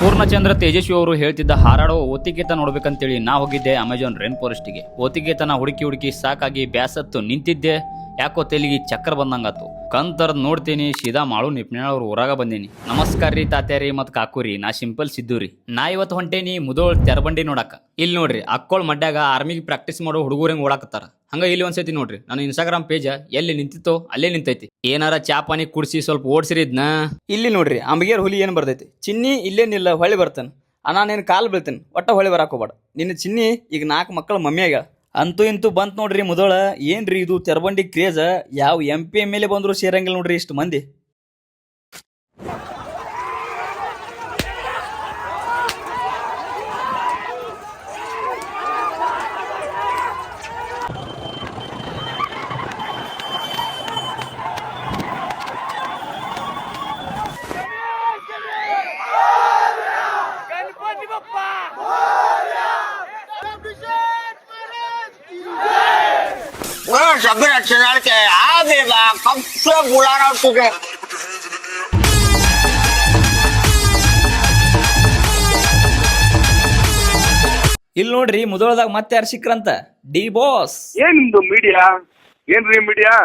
ಪೂರ್ಣಚಂದ್ರ ತೇಜಸ್ವಿ ಅವರು ಹೇಳ್ತಿದ್ದ ಹಾರಾಡೋ ಓತಿಗೇತ ನೋಡ್ಬೇಕಂತೇಳಿ ನಾ ಹೋಗಿದ್ದೆ ಅಮೆಜಾನ್ ರೇನ್ ಫಾರೆಸ್ಟ್ಗೆ. ಓತಿಗೇತನ ಹುಡುಕಿ ಸಾಕಾಗಿ ಬ್ಯಾಸತ್ತು ನಿಂತಿದ್ದೆ. ಯಾಕೋ ತೆಲಿಗಿ ಚಕ್ರ ಬಂದಂಗಾತು. ಕಣ್ ನೋಡ್ತೀನಿ ಸೀದಾ ಮಾಳು ನಿಪ್ನಾಳ್ ಅವ್ರ ಊರಾಗ ಬಂದೇನಿ. ನಮಸ್ಕಾರ ರೀ ತಾತ್ಯಾರಿ ಮತ್ ಕಾಕುರಿ, ನಾ ಸಿಂಪಲ್ ಸಿದ್ದೂರಿ. ನಾ ಇವತ್ತು ಹೊಂಟೇನಿ ಮುದೋಳ್ ತೆರಬಂಡಿ ನೋಡಾಕ. ಇಲ್ಲಿ ನೋಡ್ರಿ ಅಕ್ಕೋಳ್ ಮಡ್ಯಾಗ ಆರ್ಮಿಗೆ ಪ್ರಾಕ್ಟೀಸ್ ಮಾಡೋ ಹುಡುಗರಂಗ್ ಓಡಾಕತ್ತಾರ. ಹಂಗ ಇಲ್ಲಿ ಒಂದ್ಸತಿ ನೋಡ್ರಿ ನನ್ನ ಇನ್ಸ್ಟಾಗ್ರಾಮ್ ಪೇಜ್ ಎಲ್ಲಿ ನಿಂತಿತ್ತೋ ಅಲ್ಲೇ ನಿಂತೈತಿ. ಏನಾರ ಚಾ ಪಾನಿ ಕುಡಿಸಿ ಸ್ವಲ್ಪ ಓಡ್ಸಿರಿ ಇದ್ನ. ಇಲ್ಲಿ ನೋಡ್ರಿ ಅಂಬಗೇರ್ ಹುಲಿ ಏನ್ ಬರ್ತೈತಿ, ಚಿನ್ನಿ ಇಲ್ಲೇನಿಲ್ಲ ಹೊಳ್ಳಿ ಬರ್ತಾನ. ನಾನು ಕಾಲ್ ಬೀಳ್ತೇನೆ, ಒಟ್ಟ ಹೊಳ್ಳಿ ಬರಾಕ್ ಹೋಗ್ಬೇಡ. ನಿನ್ನ ಚಿನ್ನಿ ಈಗ 4 ಮಕ್ಕಳ ಮಮ್ಮಿ ಆಗ್ಯಾಳ. ಅಂತೂ ಇಂತೂ ಬಂತ್ ನೋಡ್ರಿ ಮುದೋಳ. ಏನ್ರಿ ಇದು ತೆರಬಂಡಿ ಕ್ರೇಜ, ಯಾವ MP MLA ಬಂದ್ರು ಸೇರಂಗಿಲ್ಲ ನೋಡ್ರಿ ಇಷ್ಟು ಮಂದಿ. सगळे रचना के आ देगा कब से बुला रहा हूँ तुझे. ಇಲ್ಲಿ ನೋಡ್ರಿ ಮುದೋಳದಾಗ ಮತ್ತೆ ಯಾರು ಸಿಕ್ರಂತ, ಡಿ ಬಾಸ್. ಏನ್ ನಿಮ್ದು ಮೀಡಿಯಾ? ಏನ್ರಿ ಮೀಡಿಯಾ?